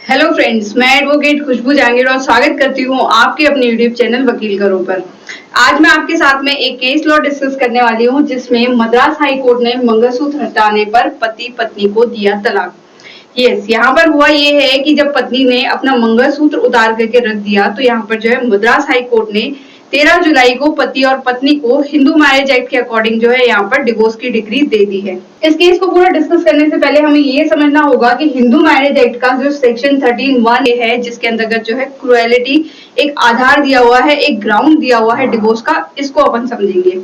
Hello friends, मैं advocate खुशबू जहांगीर और स्वागत करती हूँ आपके अपने यूट्यूब चैनल वकील करो पर। आज मैं आपके साथ में एक केस लॉ डिस्कस करने वाली हूँ जिसमें मद्रास हाई कोर्ट ने मंगलसूत्र हटाने पर पति पत्नी को दिया तलाक। यहाँ पर हुआ ये है कि जब पत्नी ने अपना मंगलसूत्र उतार करके रख दिया तो यहाँ पर जो है मद्रास हाई कोर्ट ने 13 जुलाई को पति और पत्नी को हिंदू मैरिज एक्ट के अकॉर्डिंग जो है यहाँ पर डिवोर्स की डिग्री दे दी है। इस केस को पूरा डिस्कस करने से पहले हमें ये समझना होगा कि हिंदू मैरिज एक्ट का जो सेक्शन 13(1) है, जिसके अंतर्गत जो है क्रुएलिटी एक आधार दिया हुआ है, एक ग्राउंड दिया हुआ है डिवोर्स का, इसको अपन समझेंगे।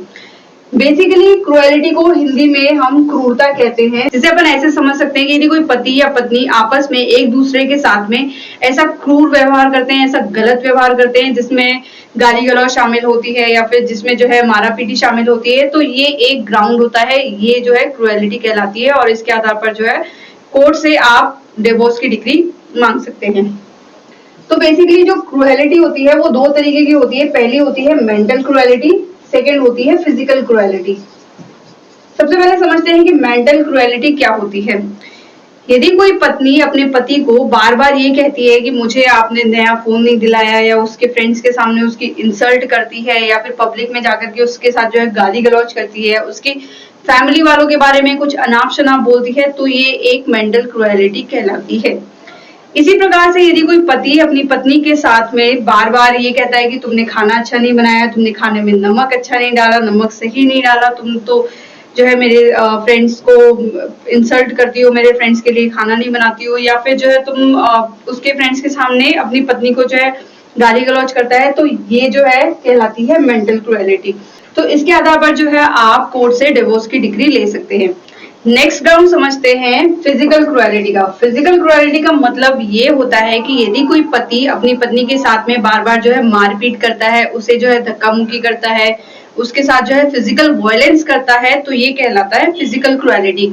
बेसिकली क्रुएलिटी को हिंदी में हम क्रूरता कहते हैं, जिसे अपन ऐसे समझ सकते हैं कि यदि कोई पति या पत्नी आपस में एक दूसरे के साथ में ऐसा क्रूर व्यवहार करते हैं, ऐसा गलत व्यवहार करते हैं जिसमें गाली गलौज शामिल होती है या फिर जिसमें जो है मारा पीटी शामिल होती है, तो ये एक ग्राउंड होता है, ये जो है क्रुएलिटी कहलाती है और इसके आधार पर जो है कोर्ट से आप डिवोर्स की डिग्री मांग सकते हैं। तो बेसिकली जो क्रुएलिटी होती है वो दो तरीके की होती है। पहली होती है मेंटल क्रुएलिटी, सेकेंड होती है फिजिकल क्रुएलिटी। सबसे पहले समझते हैं कि मेंटल क्रुएलिटी क्या होती है। यदि कोई पत्नी अपने पति को बार बार ये कहती है कि मुझे आपने नया फोन नहीं दिलाया, या उसके फ्रेंड्स के सामने उसकी इंसल्ट करती है, या फिर पब्लिक में जाकर के उसके साथ जो है गाली गलौज करती है, उसकी फैमिली वालों के बारे में कुछ अनाप शनाप बोलती है, तो ये एक मेंटल क्रुएलिटी कहलाती है। इसी प्रकार से यदि कोई पति अपनी पत्नी के साथ में बार बार ये कहता है कि तुमने खाना अच्छा नहीं बनाया, तुमने खाने में नमक अच्छा नहीं डाला, नमक सही नहीं डाला, तुम तो जो है मेरे फ्रेंड्स को इंसल्ट करती हो, मेरे फ्रेंड्स के लिए खाना नहीं बनाती हो, या फिर जो है तुम उसके फ्रेंड्स के सामने अपनी पत्नी को जो है गाली गलौज करता है, तो ये जो है कहलाती है मेंटल क्रुएलिटी। तो इसके आधार पर जो है आप कोर्ट से डिवोर्स की डिग्री ले सकते हैं। नेक्स्ट ग्राउंड समझते हैं फिजिकल क्रुएलिटी का। फिजिकल क्रुएलिटी का मतलब ये होता है कि यदि कोई पति अपनी पत्नी के साथ में बार बार जो है मारपीट करता है, उसे जो है धक्का मुक्की करता है, उसके साथ जो है फिजिकल वायलेंस करता है, तो ये कहलाता है फिजिकल क्रुएलिटी।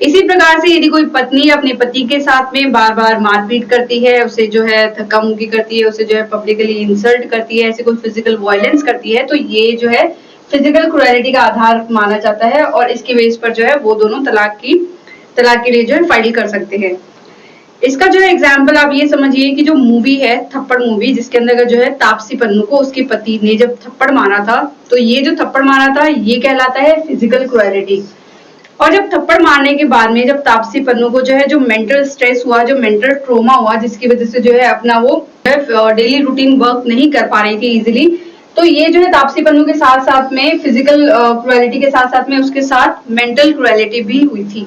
इसी प्रकार से यदि कोई पत्नी अपने पति के साथ में बार बार मारपीट करती है, उसे जो है धक्का मुक्की करती है, उसे जो है पब्लिकली इंसल्ट करती है, ऐसे कोई फिजिकल वायलेंस करती है, तो ये जो है फिजिकल क्रुएलिटी का आधार माना जाता है और इसके बेस पर जो है वो दोनों तलाक के लिए जो है फाइल कर सकते हैं। इसका जो है एग्जाम्पल आप ये समझिए कि जो मूवी है थप्पड़ मूवी, जिसके अंदर जो है तापसी पन्नू को उसके पति ने जब थप्पड़ मारा था, तो ये जो थप्पड़ मारा था ये कहलाता है फिजिकल क्रुएलिटी। और जब थप्पड़ मारने के बाद में जब तापसी पन्नू को जो है जो मेंटल स्ट्रेस हुआ, जो मेंटल ट्रोमा हुआ, जिसकी वजह से जो है अपना वो डेली रूटीन वर्क नहीं कर पा रही थी इजिली, तो ये जो है तापसी पन्नू के साथ साथ में फिजिकल क्रुएलिटी के साथ साथ में उसके साथ मेंटल क्रुएलिटी भी हुई थी।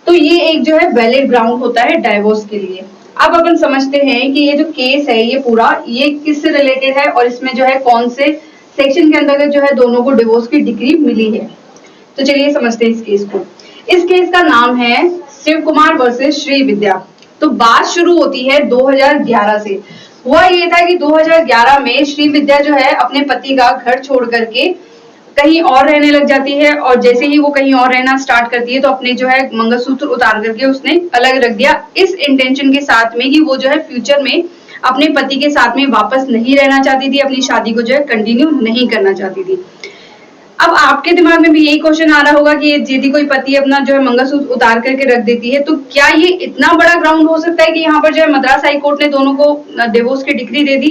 तो ये एक जो है वैलिड ग्राउंड होता है डाइवोर्स के लिए। अब अपन समझते हैं कि ये जो केस है ये पूरा ये किससे रिलेटेड है और इसमें जो है कौन से सेक्शन के अंतर्गत जो है दोनों को डिवोर्स की डिग्री मिली है। तो चलिए समझते हैं इस केस को। इस केस का नाम है शिव कुमार वर्सेस श्री विद्या। तो बात शुरू होती है 2011 से। हुआ ये था कि 2011 में श्री विद्या जो है अपने पति का घर छोड़ करके कहीं और रहने लग जाती है, और जैसे ही वो कहीं और रहना स्टार्ट करती है तो अपने जो है मंगलसूत्र उतार करके उसने अलग रख दिया, इस इंटेंशन के साथ में कि वो जो है फ्यूचर में अपने पति के साथ में वापस नहीं रहना चाहती थी, अपनी शादी को जो है कंटिन्यू नहीं करना चाहती थी। अब आपके दिमाग में भी यही क्वेश्चन आ रहा होगा कि यदि कोई पति अपना जो है मंगलसूत्र उतार करके रख देती है तो क्या ये इतना बड़ा ग्राउंड हो सकता है कि यहाँ पर जो है मद्रास हाई कोर्ट ने दोनों को डिवोर्स की डिग्री दे दी।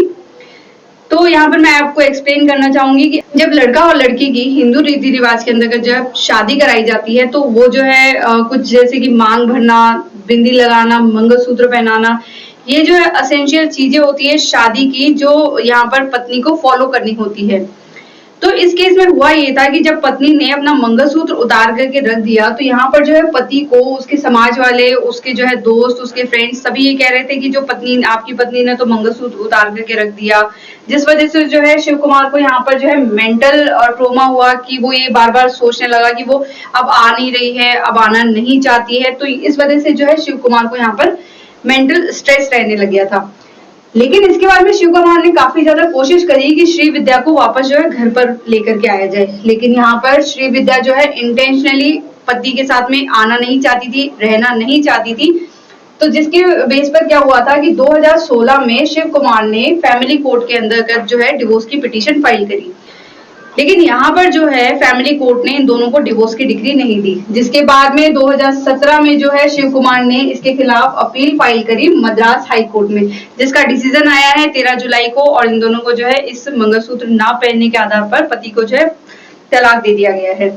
तो यहाँ पर मैं आपको एक्सप्लेन करना चाहूंगी कि जब लड़का और लड़की की हिंदू रीति रिवाज के अंदर जब शादी कराई जाती है तो वो जो है कुछ जैसे कि मांग भरना, बिंदी लगाना, मंगलसूत्र पहनाना, ये जो है असेंशियल चीजें होती है शादी की, जो यहाँ पर पत्नी को फॉलो करनी होती है। तो इस केस में हुआ ये था कि जब पत्नी ने अपना मंगलसूत्र उतार करके रख दिया तो यहाँ पर जो है पति को उसके समाज वाले, उसके जो है दोस्त, उसके फ्रेंड्स सभी ये कह रहे थे कि जो पत्नी आपकी पत्नी ने तो मंगलसूत्र उतार करके रख दिया, जिस वजह से जो है शिव कुमार को यहाँ पर जो है मेंटल और ट्रोमा हुआ कि वो ये बार बार सोचने लगा कि वो अब आ नहीं रही है, अब आना नहीं चाहती है। तो इस वजह से जो है शिव कुमार को यहाँ पर मेंटल स्ट्रेस रहने लग गया था। लेकिन इसके बाद में शिव कुमार ने काफी ज्यादा कोशिश करी कि श्री विद्या को वापस जो है घर पर लेकर के आया जाए, लेकिन यहाँ पर श्री विद्या जो है इंटेंशनली पति के साथ में आना नहीं चाहती थी, रहना नहीं चाहती थी। तो जिसके बेस पर क्या हुआ था कि 2016 में शिव कुमार ने फैमिली कोर्ट के अंतर्गत जो है डिवोर्स की पिटीशन फाइल करी। लेकिन यहाँ पर जो है फैमिली कोर्ट ने इन दोनों को डिवोर्स की डिग्री नहीं दी, जिसके बाद में 2017 में जो है शिव कुमार ने इसके खिलाफ अपील फाइल करी मद्रास हाई कोर्ट में, जिसका डिसीजन आया है 13 जुलाई को, और इन दोनों को जो है इस मंगलसूत्र ना पहनने के आधार पर पति को जो है तलाक दे दिया गया है।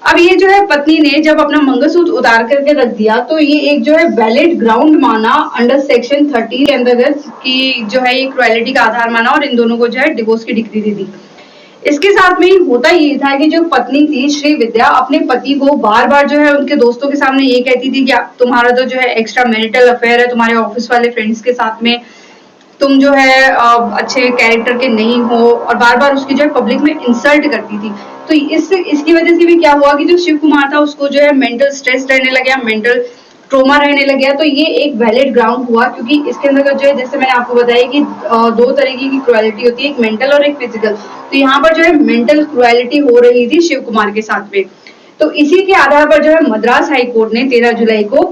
अब ये जो है पत्नी ने जब अपना मंगलसूत्र उतार करके रख दिया तो ये एक जो है वैलिड ग्राउंड माना अंडर सेक्शन 30 के अंतर्गत की जो है ये क्रुएलिटी का आधार माना और इन दोनों को जो है डिवोर्स की डिग्री दे दी। इसके साथ में होता ये था कि जो पत्नी थी श्री विद्या अपने पति को बार बार जो है उनके दोस्तों के सामने ये कहती थी कि तुम्हारा तो जो है एक्स्ट्रा मैरिटल अफेयर है तुम्हारे ऑफिस वाले फ्रेंड्स के साथ में, तुम जो है अच्छे कैरेक्टर के नहीं हो, और बार बार उसकी जो है पब्लिक में इंसल्ट करती थी। तो इसकी वजह से भी क्या हुआ कि जो शिव कुमार था उसको जो है मेंटल स्ट्रेस रहने लग गया, मेंटल ट्रोमा रहने लग गया। तो ये एक वैलिड ग्राउंड हुआ, क्योंकि इसके अंदर जो है जैसे मैंने आपको बताया कि दो तरीके की क्रुएलिटी होती है, एक मेंटल और एक फिजिकल। तो यहाँ पर जो है मेंटल क्रुएलिटी हो रही थी शिव कुमार के साथ में। तो इसी के आधार पर जो है मद्रास हाई कोर्ट ने 13 जुलाई को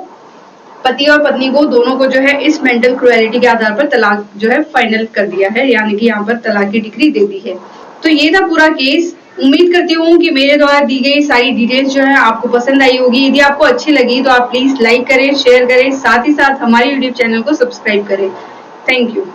पति और पत्नी को दोनों को जो है इस मेंटल क्रुएलिटी के आधार पर तलाक जो है फाइनल कर दिया है, यानी कि यहाँ पर तलाक की डिग्री दे दी है। तो ये था पूरा केस। उम्मीद करती हूँ कि मेरे द्वारा दी गई सारी डिटेल्स जो है आपको पसंद आई होगी। यदि आपको अच्छी लगी तो आप प्लीज लाइक करें, शेयर करें, साथ ही साथ हमारे यूट्यूब चैनल को सब्सक्राइब करें। Thank you.